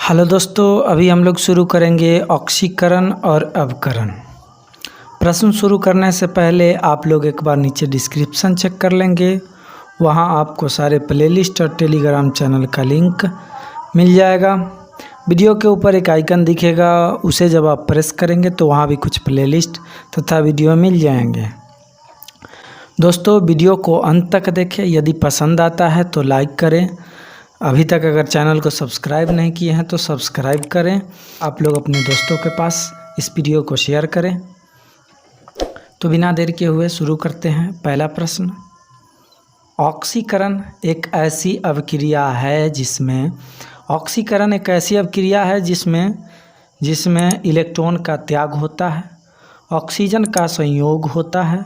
Hello दोस्तों, अभी हम लोग शुरू करेंगे ऑक्सीकरण और अवकरण। प्रश्न शुरू करने से पहले आप लोग एक बार नीचे डिस्क्रिप्शन चेक कर लेंगे। वहां आपको सारे प्लेलिस्ट और टेलीग्राम चैनल का लिंक मिल जाएगा। वीडियो के ऊपर एक आइकन दिखेगा, उसे जब आप प्रेस करेंगे तो वहां भी कुछ प्लेलिस्ट तथा वीडियो मिल जाएंगे। दोस्तों, वीडियो को अंत तक देखें। यदि पसंद आता है तो लाइक करें। अभी तक अगर चैनल को सब्सक्राइब नहीं किए हैं तो सब्सक्राइब करें। आप लोग अपने दोस्तों के पास इस वीडियो को शेयर करें। तो बिना देर के हुए शुरू करते हैं। पहला प्रश्न, ऑक्सीकरण एक ऐसी अभिक्रिया है जिसमें इलेक्ट्रॉन का त्याग होता है, ऑक्सीजन का संयोग होता है,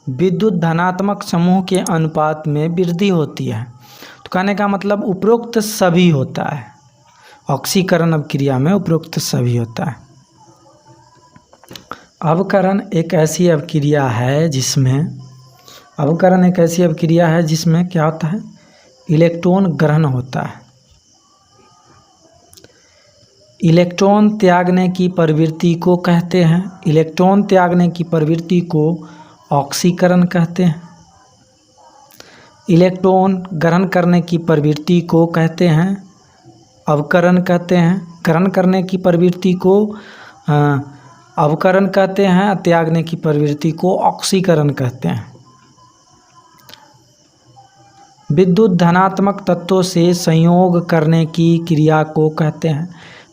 विद्युत धनात्मक समूह के अनुपात में वृद्धि होती है। तो कहने का मतलब उपरोक्त सभी होता है। ऑक्सीकरण अभिक्रिया में उपरोक्त सभी होता है। अवकरण एक ऐसी अभिक्रिया है जिसमें क्या होता है, इलेक्ट्रॉन ग्रहण होता है। इलेक्ट्रॉन त्यागने की प्रवृत्ति को कहते हैं, इलेक्ट्रॉन त्यागने की प्रवृत्ति को ऑक्सीकरण कहते हैं। इलेक्ट्रॉन ग्रहण करने की प्रवृत्ति को कहते हैं अवकरण कहते हैं। ग्रहण करने की प्रवृत्ति को अवकरण कहते हैं, त्यागने की प्रवृत्ति को ऑक्सीकरण कहते हैं। विद्युत धनात्मक तत्वों से संयोग करने की क्रिया को कहते हैं,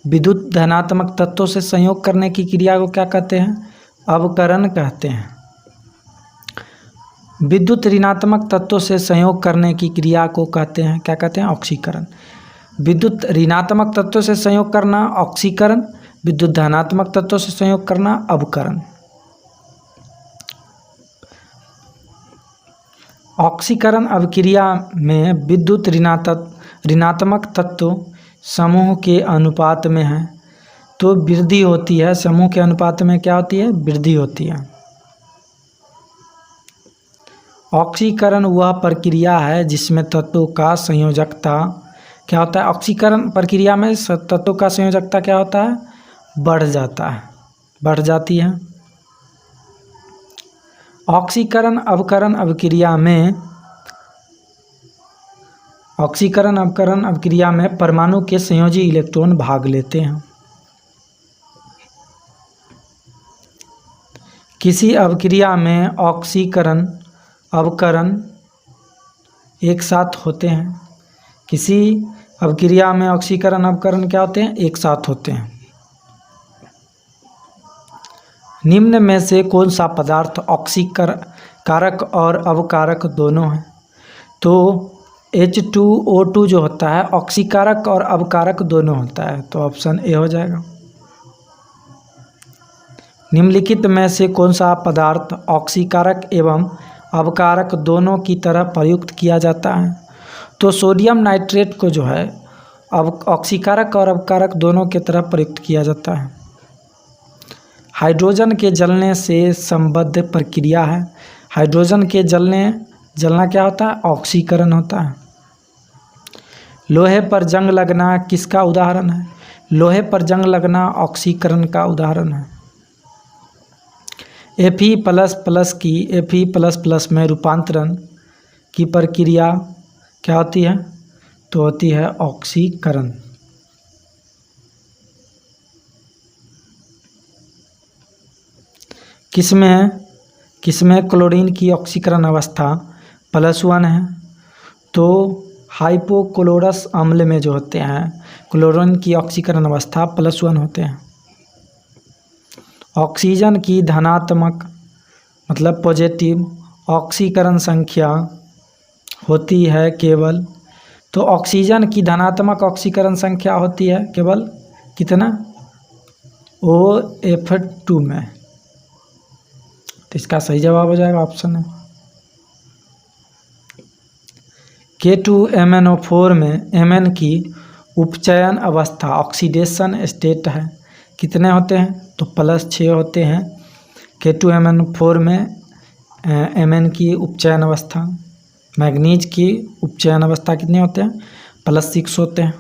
विद्युत धनात्मक तत्वों से संयोग करने की क्रिया को क्या कहते हैं, अवकरण कहते हैं। विद्युत ऋणात्मक तत्वों से संयोग करने की क्रिया को कहते हैं, क्या कहते हैं, ऑक्सीकरण। विद्युत ऋणात्मक तत्वों से संयोग करना ऑक्सीकरण, विद्युत धनात्मक तत्वों से संयोग करना अवकरण। ऑक्सीकरण अभिक्रिया में विद्युत ऋणात्मक तत्व समूह के अनुपात में है तो वृद्धि होती है। समूह के अनुपात में क्या होती है, वृद्धि होती है। ऑक्सीकरण वह प्रक्रिया है जिसमें तत्वों का संयोजकता क्या होता है, ऑक्सीकरण प्रक्रिया में तत्वों का संयोजकता क्या होता है, बढ़ जाती है। ऑक्सीकरण अवकरण अभिक्रिया में परमाणु के संयोजी इलेक्ट्रॉन भाग लेते हैं। किसी अभिक्रिया में ऑक्सीकरण अवकरण एक साथ होते हैं। किसी अभिक्रिया में ऑक्सीकरण अवकरण क्या होते हैं, एक साथ होते हैं। निम्न में से कौन सा पदार्थ ऑक्सीकारक और अवकारक दोनों है। तो H2O2 जो होता है ऑक्सीकारक और अवकारक दोनों होता है, तो ऑप्शन ए हो जाएगा। निम्नलिखित में से कौन सा पदार्थ ऑक्सीकारक एवं अवकारक दोनों की तरह प्रयुक्त किया जाता है। तो सोडियम नाइट्रेट को जो है अब ऑक्सीकारक और अवकारक दोनों की तरह प्रयुक्त किया जाता है। हाइड्रोजन के जलने से संबद्ध प्रक्रिया है। हाइड्रोजन के जलना क्या होता है, ऑक्सीकरण होता है। लोहे पर जंग लगना किसका उदाहरण है। लोहे पर जंग लगना ऑक्सीकरण का उदाहरण है। Fe++ में रूपांतरण की प्रक्रिया क्या होती है, तो होती है ऑक्सीकरण। किसमें क्लोरीन की ऑक्सीकरण अवस्था +1 है। तो हाइपोक्लोरस अम्ल में जो होते हैं क्लोरीन की ऑक्सीकरण अवस्था +1 होते हैं। ऑक्सीजन की धनात्मक मतलब पॉजिटिव ऑक्सीकरण संख्या होती है केवल, तो ऑक्सीजन की धनात्मक ऑक्सीकरण संख्या होती है केवल कितना, OF2 में। तो इसका सही जवाब हो जाएगा ऑप्शन है K2MnO4 में Mn की उपचयन अवस्था ऑक्सीडेशन स्टेट है, कितने होते हैं, तो +6 होते हैं। K2MnO4 में Mn की उपचयन अवस्था, मैग्नीज की उपचयन अवस्था कितने होते हैं, +6 होते हैं।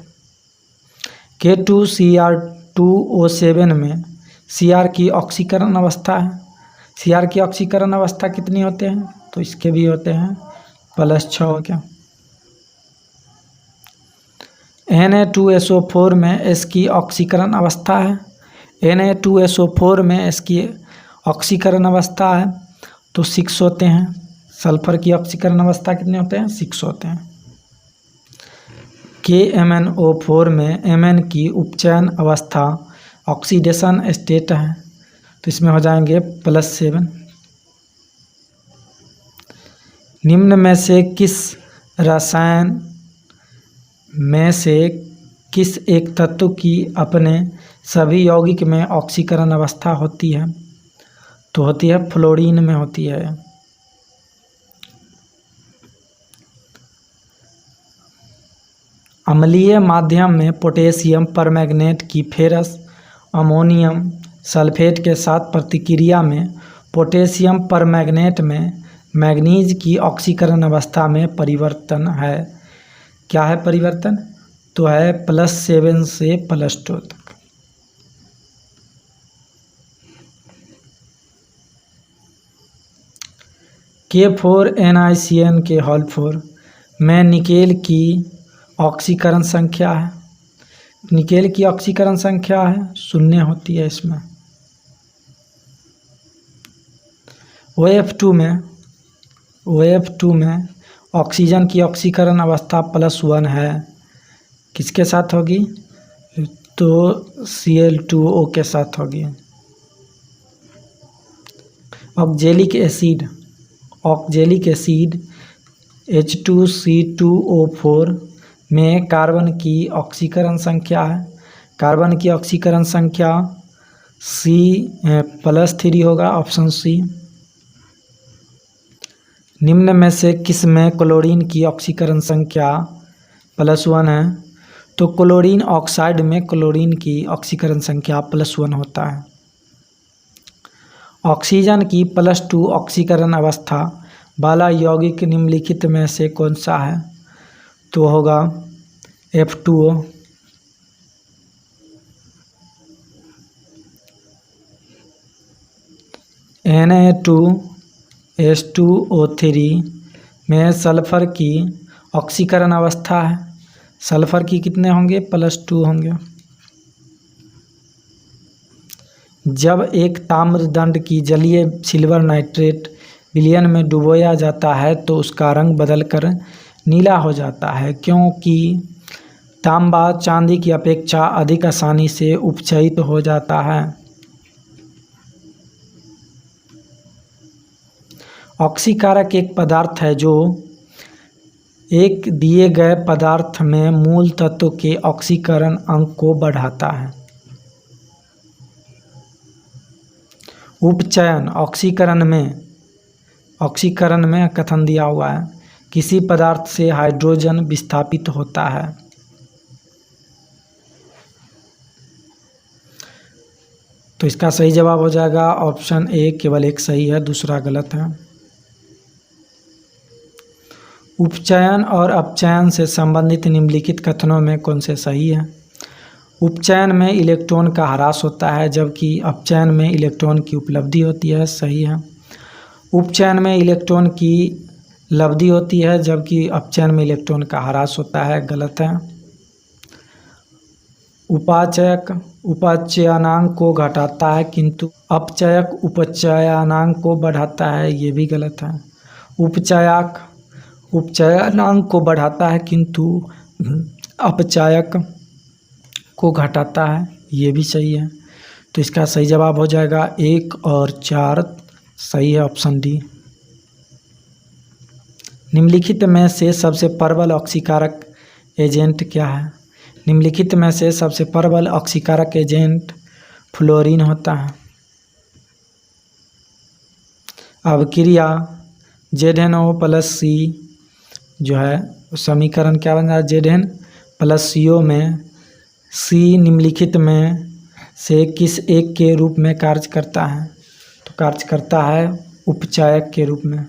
K2Cr2O7 में Cr की ऑक्सीकरण अवस्था है। Cr की ऑक्सीकरण अवस्था कितनी होते हैं? तो इसके भी होते हैं +6 हो गया। Na2SO4 में S की ऑक्सीकरण अवस्था है। Na2SO4 में S की ऑक्सीकरण अवस्था है तो 6 होते हैं। सल्फर की ऑक्सीकरण अवस्था कितने होते हैं? 6 होते हैं। KMnO4 में Mn की उपचयन अवस्था ऑक्सीडेशन स्टेट है तो इसमें हो जाएंगे +7। निम्न में से किस रसायन में से किस एक तत्व की अपने सभी यौगिक में ऑक्सीकरण अवस्था होती है? तो होती है फ्लोरीन में होती है। अम्लीय माध्यम में पोटेशियम परमैंगनेट की फेरस अमोनियम सल्फेट के साथ प्रतिक्रिया में पोटेशियम परमैंगनेट में मैंगनीज की ऑक्सीकरण अवस्था में परिवर्तन है। क्या है परिवर्तन? तो है +7 से +2 तक। K4NiCN में निकेल की ऑक्सीकरण संख्या है। निकेल की ऑक्सीकरण संख्या है 0 होती है इसमें। OF2 में ऑक्सीजन की ऑक्सीकरण अवस्था +1 है। किसके साथ होगी? तो Cl2O के साथ होगी। ऑक्जेलिक एसिड H2C2O4 में कार्बन की ऑक्सीकरण संख्या है। कार्बन की ऑक्सीकरण संख्या C+3 होगा, ऑप्शन सी। निम्न में से किस में क्लोरीन की ऑक्सीकरण संख्या +1 है? तो क्लोरीन ऑक्साइड में क्लोरीन की ऑक्सीकरण संख्या +1 होता है। ऑक्सीजन की +2 ऑक्सीकरण अवस्था वाला यौगिक निम्नलिखित में से कौन सा है? तो होगा F2O। Na2H2O3 में सल्फर की ऑक्सीकरण अवस्था है। सल्फर की कितने होंगे? +2 होंगे। जब एक ताम्रदंड की जलीय सिल्वर नाइट्रेट विलयन में डुबोया जाता है तो उसका रंग बदलकर नीला हो जाता है, क्योंकि तांबा चांदी की अपेक्षा अधिक आसानी से उपचयित हो जाता है। ऑक्सीकारक एक पदार्थ है जो एक दिए गए पदार्थ में मूल तत्व के ऑक्सीकरण अंक को बढ़ाता है। उपचयन ऑक्सीकरण में कथन दिया हुआ है, किसी पदार्थ से हाइड्रोजन विस्थापित होता है। तो इसका सही जवाब हो जाएगा ऑप्शन ए, केवल एक सही है, दूसरा गलत है। उपचयन और अपचयन से संबंधित निम्नलिखित कथनों में कौन से सही है? उपचयन में इलेक्ट्रॉन का ह्रास होता है जबकि अपचयन में इलेक्ट्रॉन की उपलब्धि होती है, सही है। उपचयन में इलेक्ट्रॉन की लब्धि होती है जबकि अपचयन में इलेक्ट्रॉन का ह्रास होता है, गलत है। उपाचयक उपचयनांक को घटाता है किंतु अपचयक उपचयनांक को बढ़ाता है, ये भी गलत है। उपचयक उपचयनांक को बढ़ाता है किंतु अपचयक को घटाता है, ये भी सही है। तो इसका सही जवाब हो जाएगा 1 और 4 सही है, ऑप्शन डी। निम्नलिखित में से सबसे प्रबल ऑक्सीकारक एजेंट क्या है? निम्नलिखित में से सबसे प्रबल ऑक्सीकारक एजेंट फ्लोरीन होता है। अब क्रिया ZnO+C जो है समीकरण क्या बन रहा है? Zn+CO में C निम्नलिखित में से किस एक के रूप में कार्य करता है? तो कार्य करता है उपचायक के रूप में।